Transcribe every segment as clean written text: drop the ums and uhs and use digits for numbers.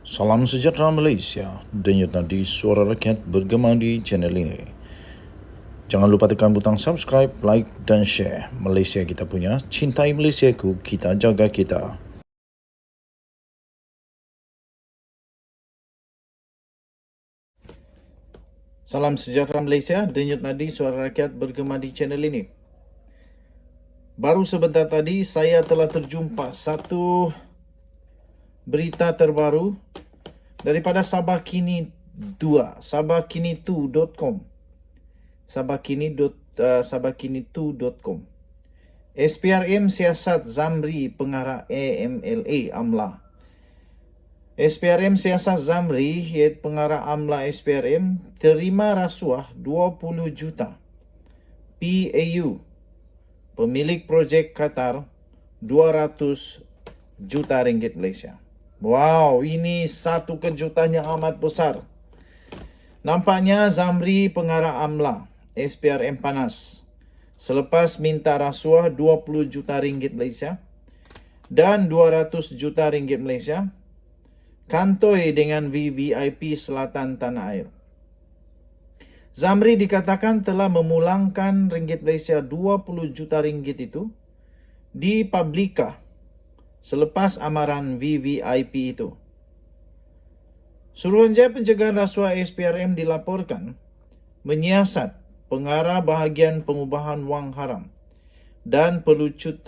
Salam sejahtera Malaysia, denyut nadi suara rakyat bergema di channel ini. Jangan lupa tekan butang subscribe, like dan share. Malaysia kita punya, cintai Malaysiaku, kita jaga kita. Salam sejahtera Malaysia, denyut nadi suara rakyat bergema di channel ini. Baru sebentar tadi saya telah terjumpa satu berita terbaru daripada sabahkini2.com. sabahkini2.com. SPRM siasat Zamri pengarah AMLA. SPRM siasat Zamri, iaitu pengarah AMLA SPRM, terima rasuah 20 juta PAU. Pemilik projek Qatar 200 juta ringgit Malaysia. Wow, ini satu kejutan yang amat besar. Nampaknya Zamri pengarah AMLA SPRM panas selepas minta rasuah 20 juta ringgit Malaysia dan 200 juta ringgit Malaysia kantoi dengan VVIP Selatan Tanah Air. Zamri dikatakan telah memulangkan ringgit Malaysia 20 juta ringgit itu di Publika selepas amaran VVIP itu. Suruhanjaya Pencegahan Rasuah SPRM dilaporkan menyiasat pengarah bahagian pengubahan wang haram dan pelucut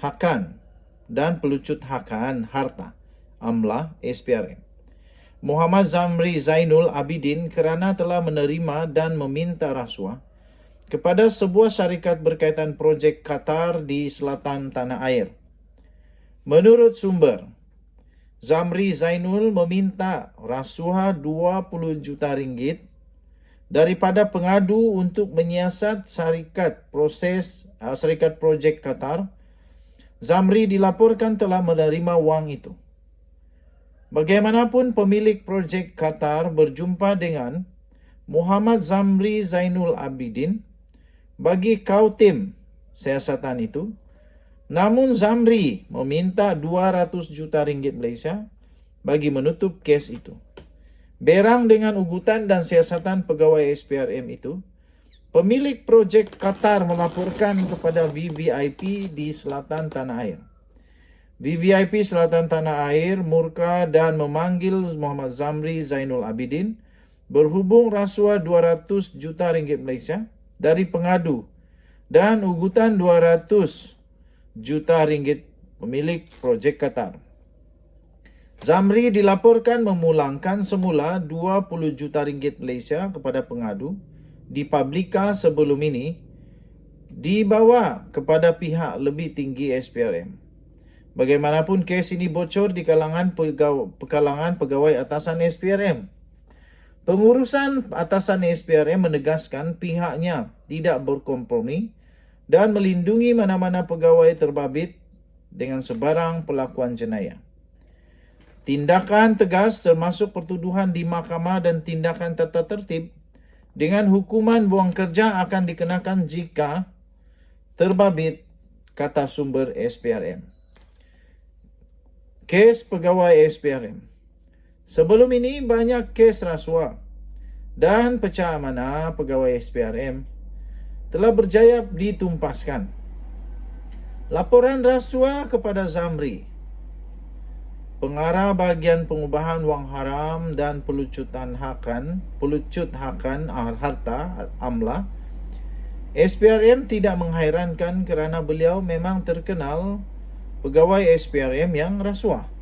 hakan harta AMLA SPRM. Muhammad Zamri Zainul Abidin kerana telah menerima dan meminta rasuah kepada sebuah syarikat berkaitan projek Qatar di selatan tanah air. Menurut sumber, Zamri Zainul meminta rasuah 20 juta ringgit daripada pengadu untuk menyiasat syarikat projek Qatar. Zamri dilaporkan telah menerima wang itu. Bagaimanapun, pemilik projek Qatar berjumpa dengan Muhammad Zamri Zainul Abidin bagi kau tim siasatan itu. Namun Zamri meminta 200 juta ringgit Malaysia bagi menutup kes itu. Berang dengan ugutan dan siasatan pegawai SPRM itu, pemilik projek Qatar melaporkan kepada VVIP di selatan tanah air. VVIP Selatan Tanah Air murka dan memanggil Muhammad Zamri Zainul Abidin berhubung rasuah 200 juta ringgit Malaysia dari pengadu dan ugutan 200 juta ringgit pemilik projek Qatar. Zamri dilaporkan memulangkan semula 20 juta ringgit Malaysia kepada pengadu di Publika sebelum ini dibawa kepada pihak lebih tinggi SPRM. Bagaimanapun, kes ini bocor di kalangan pegawai atasan SPRM. Pengurusan atasan SPRM menegaskan pihaknya tidak berkompromi dan melindungi mana-mana pegawai terbabit dengan sebarang pelakuan jenayah. Tindakan tegas termasuk pertuduhan di mahkamah dan tindakan tata tertib dengan hukuman buang kerja akan dikenakan jika terbabit, kata sumber SPRM. Kes pegawai SPRM. Sebelum ini banyak kes rasuah dan pecah amanah pegawai SPRM telah berjaya ditumpaskan. Laporan rasuah kepada Zamri, pengarah bahagian pengubahan wang haram dan pelucut hakan harta AMLA SPRM tidak menghairankan kerana beliau memang terkenal pegawai SPRM yang rasuah.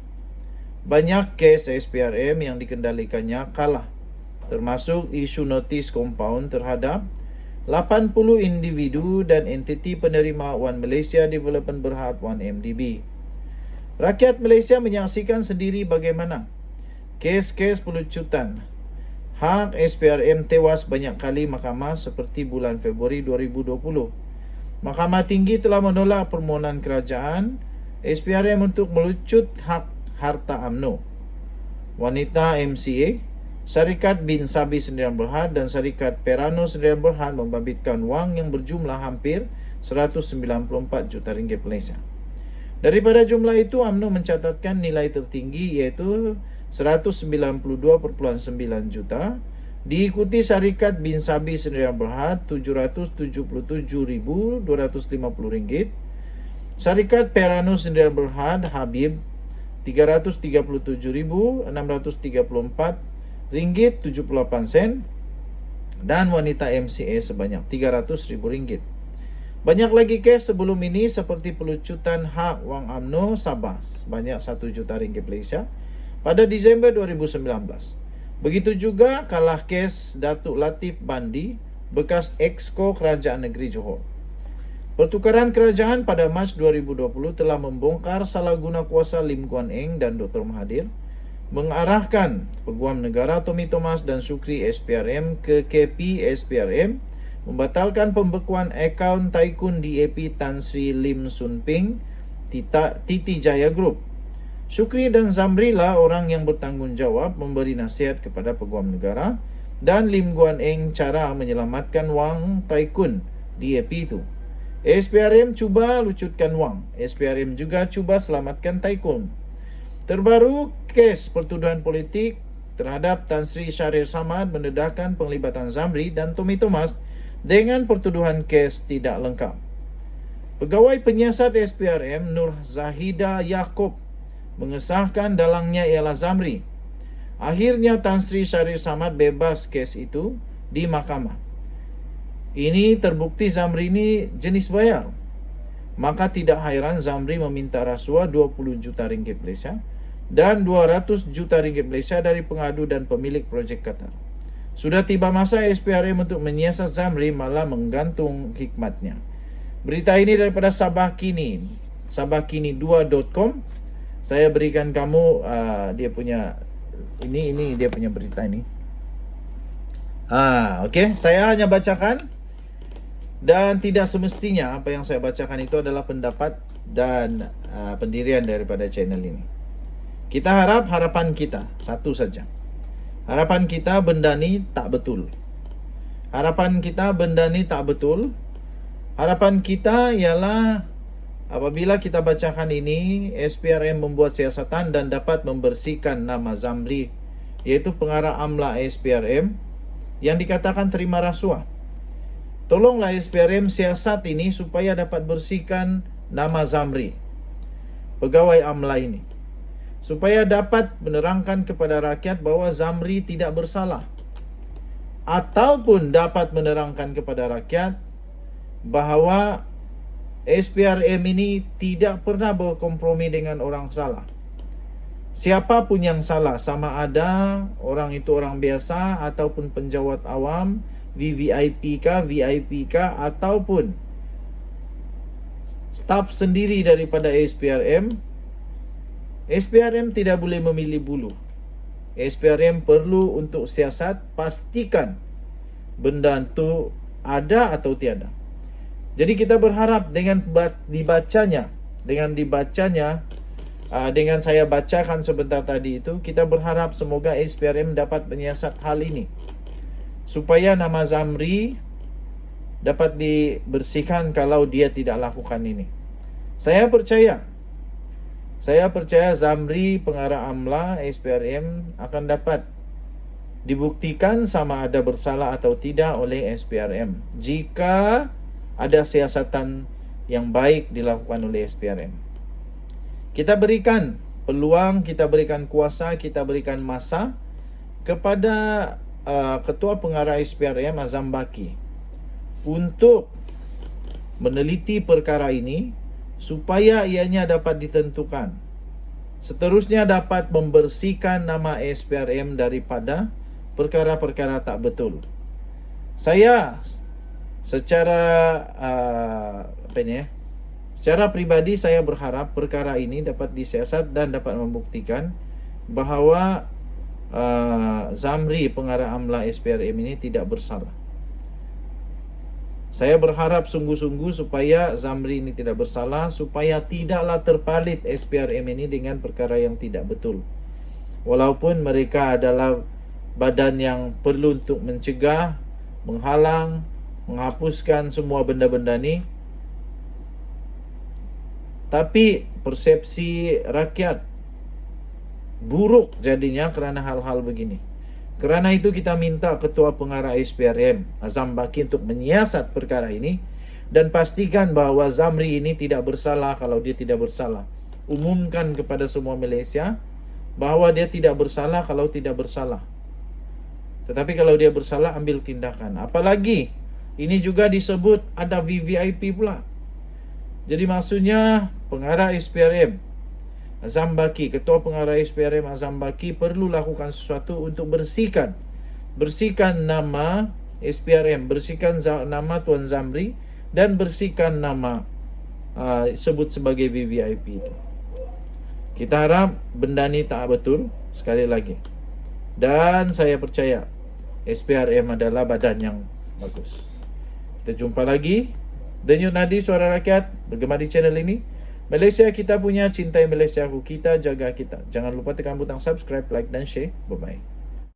Banyak kes SPRM yang dikendalikannya kalah, termasuk isu notis kompaun terhadap 80 individu dan entiti penerima One Malaysia Development Berhad 1MDB. Rakyat Malaysia menyaksikan sendiri bagaimana kes-kes pelucutan hak SPRM tewas banyak kali mahkamah seperti bulan Februari 2020. Mahkamah Tinggi telah menolak permohonan kerajaan SPRM untuk melucut hak harta UMNO, wanita MCA, Syarikat Bin Sabi Sendirian Berhad dan Syarikat Perano Sendirian Berhad membabitkan wang yang berjumlah hampir 194 juta ringgit Malaysia. Daripada jumlah itu, UMNO mencatatkan nilai tertinggi iaitu 192,9 juta, diikuti Syarikat Bin Sabi Sdn Berhad Rp777.250, Syarikat Peranus Sdn Berhad Habib Rp337.634.78, dan wanita MCA sebanyak Rp300.000. Banyak lagi kes sebelum ini seperti pelucutan hak wang UMNO Sabah sebanyak Rp1 juta Malaysia pada Disember 2019. Begitu juga kalah kes Datuk Latif Bandi, bekas Exco Kerajaan Negeri Johor. Pertukaran kerajaan pada Mac 2020 telah membongkar salah guna kuasa Lim Guan Eng dan Dr. Mahathir, mengarahkan Peguam Negara Tommy Thomas dan Sukri SPRM ke KP SPRM, membatalkan pembekuan akaun Tycoon DAP Tan Sri Lim Sun Ping, Titi Jaya Group. Sukri dan Zamri lah orang yang bertanggungjawab memberi nasihat kepada Peguam Negara dan Lim Guan Eng cara menyelamatkan wang Tycoon DAP itu. SPRM cuba lucutkan wang, SPRM juga cuba selamatkan Tycoon. Terbaru, kes pertuduhan politik terhadap Tan Sri Syahrir Samad mendedahkan penglibatan Zamri dan Tommy Thomas dengan pertuduhan kes tidak lengkap. Pegawai penyiasat SPRM Nur Zahida Yaakob mengesahkan dalangnya ialah Zamri. Akhirnya Tan Sri Syahrir Samad bebas kes itu di mahkamah. Ini terbukti Zamri ini jenis bayar. Maka tidak hairan Zamri meminta rasuah Rp20 juta Malaysia dan Rp200 juta Malaysia dari pengadu dan pemilik projek Qatar. Sudah tiba masa SPRM untuk menyiasat Zamri malah menggantung hikmatnya. Berita ini daripada Sabah Kini, sabahkini2.com. Saya berikan kamu dia punya ini dia punya berita ini. Okey, saya hanya bacakan dan tidak semestinya apa yang saya bacakan itu adalah pendapat dan pendirian daripada channel ini. Kita harapan kita satu saja. Harapan kita benda ni tak betul. Harapan kita benda ni tak betul. Harapan kita ialah apabila kita bacakan ini, SPRM membuat siasatan dan dapat membersihkan nama Zamri, iaitu pengarah amla SPRM yang dikatakan terima rasuah. Tolonglah SPRM siasat ini supaya dapat bersihkan nama Zamri, pegawai amla ini, supaya dapat menerangkan kepada rakyat bahawa Zamri tidak bersalah, ataupun dapat menerangkan kepada rakyat bahawa SPRM ini tidak pernah berkompromi dengan orang salah. Siapapun yang salah, sama ada orang itu orang biasa ataupun penjawat awam, VVIP kah, VIP kah, ataupun staf sendiri daripada SPRM, SPRM tidak boleh memilih bulu. SPRM perlu untuk siasat pastikan benda itu ada atau tiada. Jadi kita berharap dengan dibacanya, dengan saya bacakan sebentar tadi itu, kita berharap semoga SPRM dapat menyiasat hal ini supaya nama Zamri dapat dibersihkan kalau dia tidak lakukan ini. Saya percaya Zamri, pengarah amla SPRM, akan dapat dibuktikan sama ada bersalah atau tidak oleh SPRM jika ada siasatan yang baik dilakukan oleh SPRM. Kita berikan peluang, kita berikan kuasa, kita berikan masa kepada Ketua Pengarah SPRM Azam Baki untuk meneliti perkara ini supaya ianya dapat ditentukan. Seterusnya dapat membersihkan nama SPRM daripada perkara-perkara tak betul. Saya secara secara pribadi saya berharap perkara ini dapat disiasat dan dapat membuktikan bahawa Zamri, pengarah amla SPRM ini tidak bersalah. Saya berharap sungguh-sungguh supaya Zamri ini tidak bersalah, supaya tidaklah terpalit SPRM ini dengan perkara yang tidak betul. Walaupun mereka adalah badan yang perlu untuk mencegah, menghalang, menghapuskan semua benda-benda ni, Tapi persepsi rakyat buruk jadinya karena hal-hal begini. Kerana itu kita minta Ketua Pengarah SPRM Azam Baki untuk menyiasat perkara ini dan pastikan bahawa Zamri ini tidak bersalah. Kalau dia tidak bersalah, umumkan kepada semua Malaysia bahawa dia tidak bersalah kalau tidak bersalah. Tetapi kalau dia bersalah, ambil tindakan. Apalagi ini juga disebut ada VVIP pula. Jadi maksudnya Pengarah SPRM Azam Baki, Ketua Pengarah SPRM Azam Baki perlu lakukan sesuatu untuk bersihkan nama SPRM, bersihkan nama Tuan Zamri dan bersihkan nama sebut sebagai VVIP itu. Kita harap benda ni tak betul sekali lagi. Dan saya percaya SPRM adalah badan yang bagus. Kita jumpa lagi. Denyut Nadi Suara Rakyat bergema di channel ini. Malaysia kita punya, cintai Malaysia aku, kita jaga kita. Jangan lupa tekan butang subscribe, like dan share. Bye-bye.